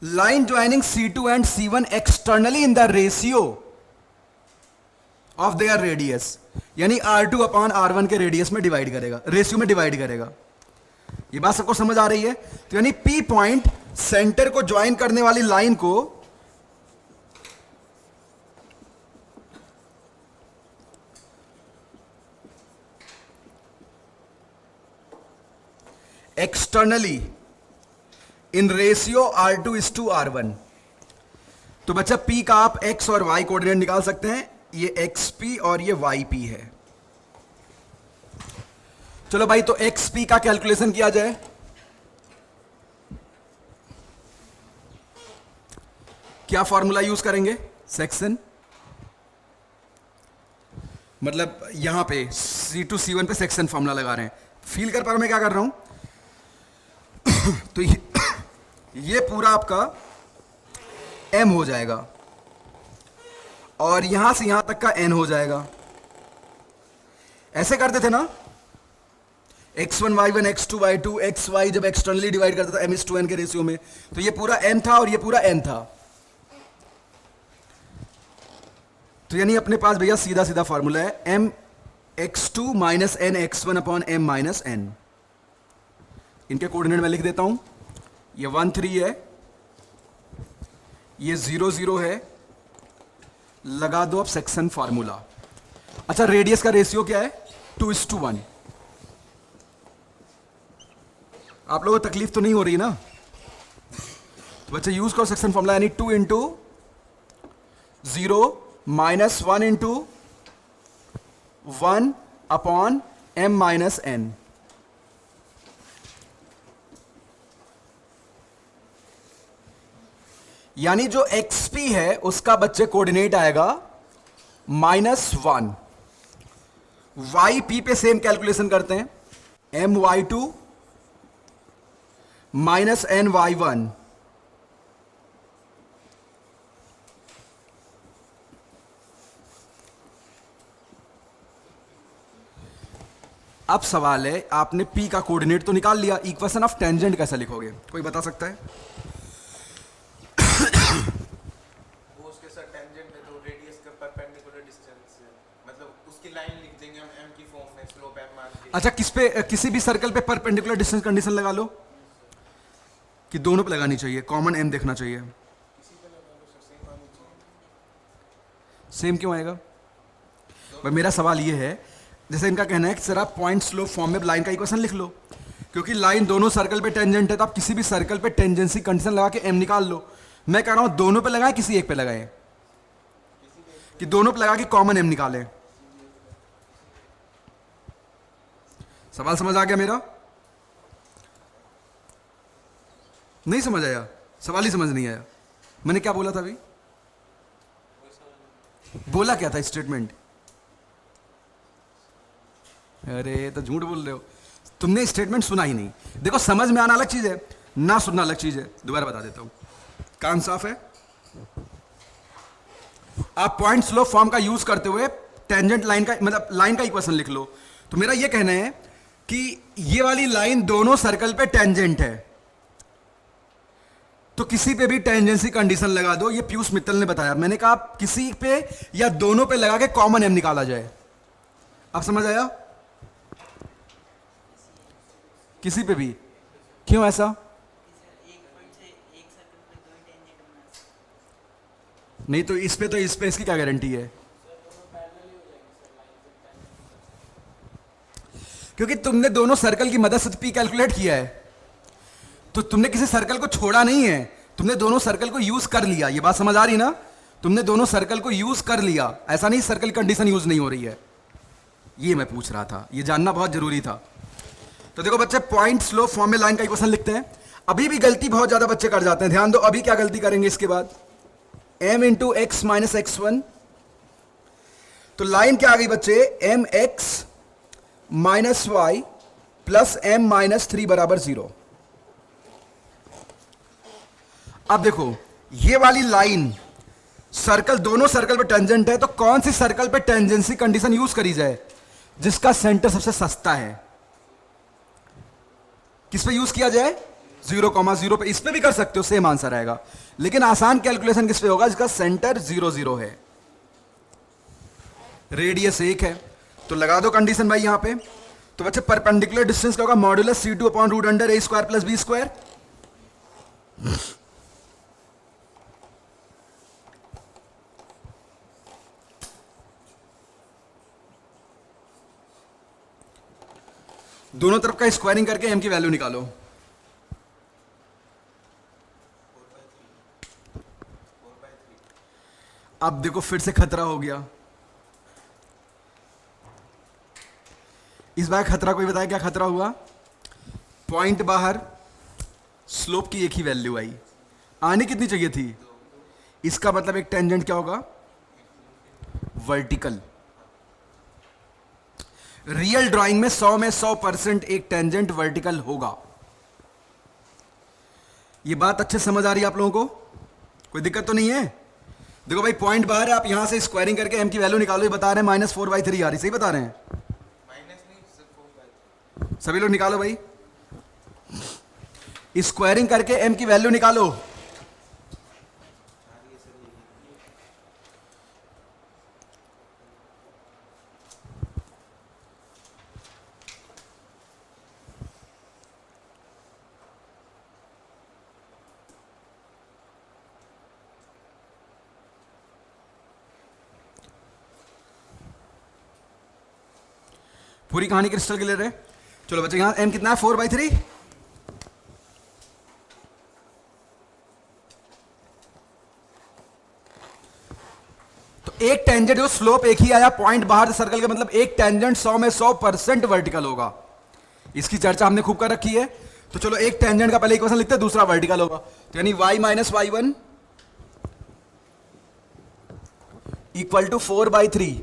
line joining C2 and C1 externally in the ratio of their radius. यानी R2 अपॉन R1 के रेडियस में डिवाइड करेगा, रेशियो में डिवाइड करेगा। ये बात सबको समझ आ रही है? तो यानी P पॉइंट सेंटर को ज्वाइन करने वाली लाइन को एक्सटर्नली इन रेशियो R2:R1। तो बच्चा P का आप X और Y कोऑर्डिनेट निकाल सकते हैं। ये XP और ये YP है। चलो भाई, तो XP का कैलकुलेशन किया जाए। क्या फॉर्मूला यूज करेंगे? सेक्शन, मतलब यहां पे C2 C1 पे सेक्शन फॉर्मूला लगा रहे हैं। फील कर पा रहा हूं मैं क्या कर रहा हूं? तो ये पूरा आपका M हो जाएगा और यहां से यहां तक का N हो जाएगा। ऐसे करते थे ना, x1 y1 x2 y2 xy जब एक्सटर्नली डिवाइड करता था m:n के रेशियो में, तो ये पूरा M था और ये पूरा N था। तो यानी अपने पास भैया सीधा सीधा फॉर्मूला है m x2 minus n x1 upon m minus n। इनके कोऑर्डिनेट मैं लिख देता हूं। ये 1 3 है, ये 0 0 है। लगा दो अब सेक्शन फार्मूला। अच्छा, रेडियस का रेशियो क्या है? 2:1। आप लोगों को तकलीफ तो नहीं हो रही ना? तो बच्चे यूज करो सेक्शन फार्मूला, यानी 2 into 0 minus 1 into 1 upon m minus n। यानी जो XP है उसका बच्चे कोऑर्डिनेट आएगा -1। YP पे सेम कैलकुलेशन करते हैं, my2 माइनस ny1। अब सवाल है, आपने P का कोऑर्डिनेट तो निकाल लिया, इक्वेशन ऑफ टेंजेंट कैसे लिखोगे? कोई बता सकता है? वो उसके साथ टेंजेंट है, तो रेडियस का परपेंडिकुलर डिस्टेंस है, मतलब उसकी लाइन लिख देंगे हम m की फॉर्म में, स्लोप m मान के। अच्छा, किस पे, किसी भी सर्कल पे परपेंडिकुलर डिस्टेंस कंडीशन लगा लो कि दोनों पे लगानी चाहिए, कॉमन m देखना चाहिए। किसी पे लगा लो सर, सेम आनी चाहिए। सेम क्यों आएगा भाई? मेरा सवाल ये है, जैसे इनका कहना है कि सर आप पॉइंट स्लोप फॉर्म में लाइन का इक्वेशन लिख लो, क्योंकि लाइन दोनों सर्कल पे टेंजेंट है, तो आप किसी भी सर्कल पे टेंजेंसी कंडीशन लगा के m निकाल लो। मैं कह रहा हूं दोनों पे लगाएं, किसी एक पे लगाएं, कि दोनों पे लगा के कॉमन m निकालें। सवाल समझ आ गया मेरा? नहीं समझ आया? सवाल ही समझ नहीं आया। मैंने क्या बोला था अभी? बोला क्या था स्टेटमेंट? अरे तो झूठ बोल रहे हो, तुमने स्टेटमेंट सुना ही नहीं। देखो, समझ में आना अलग चीज है, ना सुनना अलग चीज है। दोबारा बता देता हूं, कान साफ है? आप पॉइंट स्लोप फॉर्म का यूज करते हुए टेंजेंट लाइन का, मतलब लाइन का इक्वेशन लिख लो। तो मेरा यह कहना है कि ये वाली लाइन दोनों सर्कल पे टेंजेंट है, तो किसी पे भी टेंजेंसी कंडीशन लगा दो। ये पीयूष मित्तल ने बताया, मैंने कहा किसी पे या दोनों पे लगा के कॉमन m निकाला जाए। आप समझ आया? किसी पे भी। क्यों ऐसा? नहीं तो इस पे इसकी क्या गारंटी है? क्योंकि तुमने दोनों सर्कल की मदद से P कैलकुलेट किया है, तो तुमने किसी सर्कल को छोड़ा नहीं है, तुमने दोनों सर्कल को यूज कर लिया। ये बात समझ आ रही ना? तुमने दोनों सर्कल को यूज कर लिया, ऐसा नहीं सर्कल कंडीशन यूज नहीं हो रही है। ये मैं पूछ रहा था, ये जानना बहुत जरूरी था। तो देखो बच्चे, पॉइंट स्लोप फॉर्म में लाइन का इक्वेशन लिखते हैं। अभी भी गलती बहुत ज्यादा बच्चे कर जाते हैं, ध्यान दो अभी क्या गलती करेंगे इसके बाद। m into x minus x1, तो लाइन क्या आ गई बच्चे, M X minus Y plus M minus 3 बराबर 0। अब देखो ये वाली लाइन सर्कल, दोनों सर्कल पे टेंजेंट है, तो कौन सी सर्कल पे टेंजेंसी कंडीशन यूज करी जाए जिसका सेंटर सबसे सस्ता है? किस पे यूज किया जाए? 0,0 पे। इस पे भी कर सकते हो, सेम आंसर आएगा, लेकिन आसान कैलकुलेशन किस पे होगा? जिसका सेंटर 0, 0 है, रेडियस 1 है। तो लगा दो कंडीशन भाई यहां पे। तो बच्चे परपेंडिकुलर डिस्टेंस क्या होगा? Modulus C2 upon root under a square plus b square. दोनों तरफ का स्क्वायरिंग करके m की वैल्यू निकालो। अब देखो फिर से खतरा हो गया। इस बार खतरा कोई बताया क्या खतरा हुआ? पॉइंट बाहर, स्लोप की एक ही वैल्यू आई, आने कितनी चाहिए थी? इसका मतलब एक टेंजेंट क्या होगा? वर्टिकल। रियल ड्राइंग में 100% एक टेंजेंट वर्टिकल होगा। ये बात अच्छे समझ आ रही है आप लोगों को? कोई दिक्कत तो नहीं है? देखो भाई पॉइंट बाहर है, आप यहां से स्क्वायरिंग करके m की वैल्यू निकालो। ये बता रहे हैं -4/3 आ रही, सही बता रहे हैं? सभी लोग निकालो भाई, स्क्वायरिंग करके m की वैल्यू निकालो। पूरी कहानी क्रिस्टल क्लियर है? चलो बच्चे, यहां m कितना है? 4/3। तो एक टेंजेंट, जो स्लोप एक ही आया, पॉइंट बाहर सर्कल का मतलब एक टेंजेंट 100% वर्टिकल होगा। इसकी चर्चा हमने खूब कर रखी है। तो चलो एक टेंजेंट का पहले इक्वेशन लिखते हैं, दूसरा वर्टिकल होगा। तो यानी y minus y1 equal to 4/3।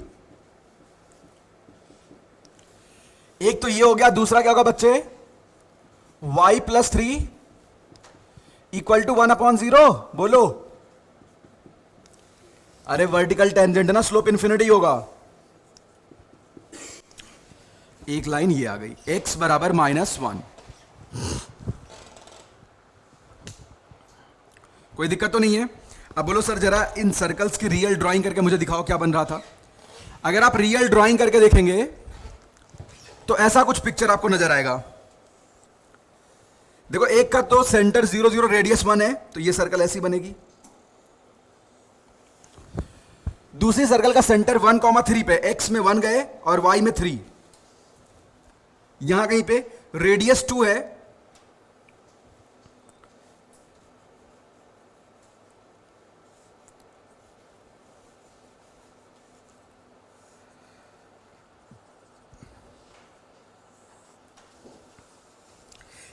एक तो ये हो गया, दूसरा क्या होगा बच्चे? y plus 3 equal to 1/0। बोलो, अरे वर्टिकल टेंजेंट है ना, स्लोप इन्फिनिटी होगा। एक लाइन ये आ गई, x बराबर -1। कोई दिक्कत तो नहीं है? अब बोलो सर जरा इन सर्कल्स की रियल ड्राइंग करके मुझे दिखाओ क्या बन रहा था। अगर आप रियल ड्राइंग करके देखेंगे तो ऐसा कुछ पिक्चर आपको नजर आएगा। देखो एक का तो सेंटर 0, 0, रेडियस 1 है, तो ये सर्कल ऐसी बनेगी। दूसरी सर्कल का सेंटर 1,3 पे, x में 1 गए और y में 3, यहां कहीं पे रेडियस 2 है।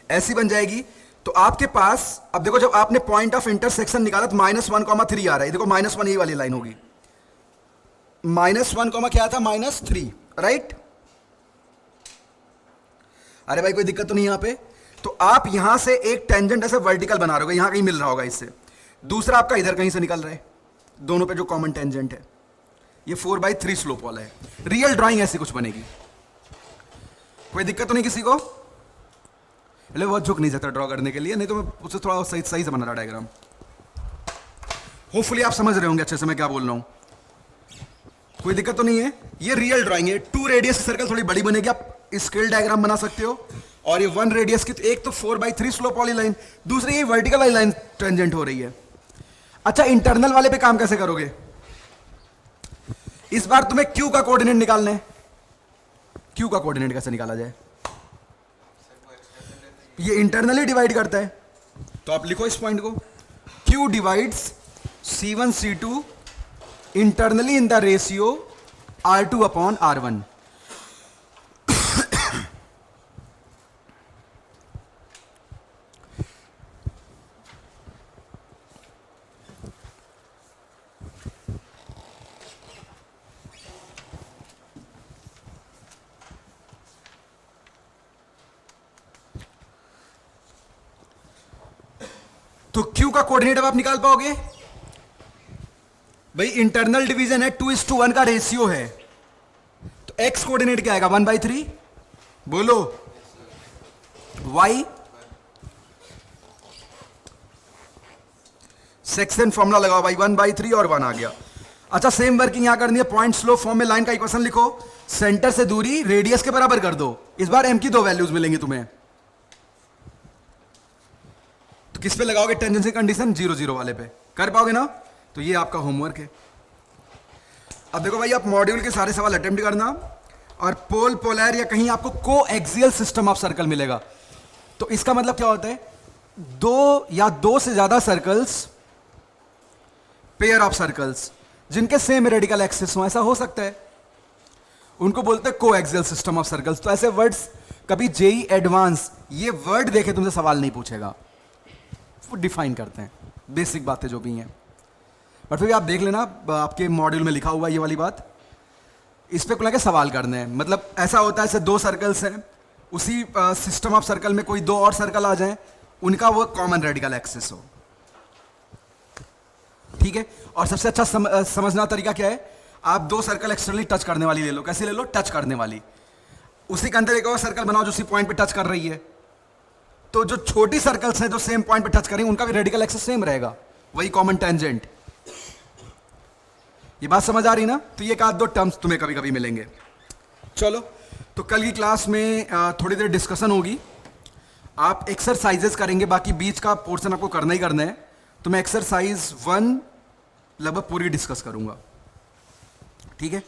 ऐसी बन जाएगी। तो आपके पास, अब देखो जब आपने पॉइंट ऑफ इंटरसेक्शन निकाला तो -1,3 आ रहा है। देखो -1 ये वाली लाइन होगी, -1, क्या था? -3, राइट? अरे भाई कोई दिक्कत तो नहीं यहां पे? तो आप यहां से एक टेंजेंट ऐसे वर्टिकल बना रहे हो, यहां कहीं मिल रहा होगा इससे, दूसरा आपका इधर कहीं से निकल रहा है, दोनों पे जो कॉमन टेंजेंट है। ये 4/3 स्लोप वाला है। रियल ड्राइंग ऐसी कुछ बनेगी। कोई दिक्कत तो नहीं किसी को? पहले बहुत झुक नहीं सकता ड्रॉ करने के लिए, नहीं तो मैं उससे थोड़ा सही से बना रहा डायग्राम। होपफुली आप समझ रहे होंगे अच्छे से मैं क्या बोल रहा हूं। कोई दिक्कत तो नहीं है? ये रियल ड्राइंग है। 2 रेडियस की सर्कल थोड़ी बड़ी बनेगी, आप स्केल डायग्राम बना सकते हो। और ये 1 रेडियस की, तो एक तो 4/3 स्लोप वाली लाइन, दूसरी ये वर्टिकल वाली लाइन टेंजेंट हो रही है। अच्छा, इंटरनल वाले पे काम कैसे करोगे? इस बार तुम्हें क्यू का कोऑर्डिनेट निकालना है। क्यू का कोऑर्डिनेट कैसे निकाला जाए? ये इंटरनली डिवाइड करता है, तो आप लिखो इस पॉइंट को, Q divides C1 C2 internally in the ratio R2 upon R1। तो क्यू का कोऑर्डिनेट अब आप निकाल पाओगे? भाई इंटरनल डिवीजन है, 2:1 का रेशियो है, तो एक्स कोऑर्डिनेट क्या आएगा? 1/3। बोलो वाई, सेक्शन फॉर्मूला लगाओ भाई, 1/3 और 1 आ गया। अच्छा सेम वर्किंग यहां करनी है, पॉइंट स्लोप फॉर्म में लाइन का इक्वेशन लिखो, सेंटर से दूरी रेडियस के बराबर कर दो। इस बार एम की 2 वैल्यूज मिलेंगी तुम्हें, तो किस पे लगाओगे टेंजेंसी कंडीशन? 0 0 वाले पे। कर पाओगे ना? तो ये आपका होमवर्क है। अब देखो भाई, आप मॉड्यूल के सारे सवाल अटेम्प्ट करना, और पोल पोलर या कहीं आपको को एक्सियल सिस्टम ऑफ सर्कल मिलेगा। तो इसका मतलब क्या होता है? 2 या 2 से ज्यादा सर्कल्स, पेयर ऑफ सर्कल्स जिनके सेम रेडिकल एक्सिस हो, ऐसा हो सकता है, उनको बोलते हैं को एक्सियल सिस्टम ऑफ सर्कल्स। तो ऐसे वर्ड्स कभी जेई एडवांस ये वर्ड देखे तुमसे सवाल नहीं पूछेगा, वो डिफाइन करते हैं बेसिक बातें जो भी हैं। बट फिर भी आप देख लेना, आपके मॉड्यूल में लिखा हुआ है ये वाली बात, इस पे के सवाल करने हैं। मतलब ऐसा होता है, ऐसे 2 सर्कल्स हैं, उसी सिस्टम ऑफ सर्कल में कोई 2 और सर्कल आ जाएं, उनका वो कॉमन रेडिकल एक्सिस हो, ठीक है। और सबसे अच्छा समझना तरीका क्या है? आप 2 सर्कल एक्सटर्नली टच करने वाली ले लो। कैसे ले लो? टच करने वाली। उसी के अंदर एक और सर्कल बनाओ जो उसी पॉइंट पे टच कर रही है, तो जो छोटी सर्कल्स हैं जो सेम पॉइंट पे टच करेंगे उनका भी रेडिकल एक्सिस सेम रहेगा, वही कॉमन टेंजेंट। ये बात समझ आ रही ना? तो ये 1-2 टर्म्स तुम्हें कभी कभी मिलेंगे। चलो, तो कल की क्लास में थोड़ी देर डिस्कशन होगी, आप एक्सरसाइजेस करेंगे, बाकी बीच का पोर्शन आपको करना ही करना है। तो मैं एक्सरसाइज 1 लगभग पूरी डिस्कस करूंगा, ठीक है।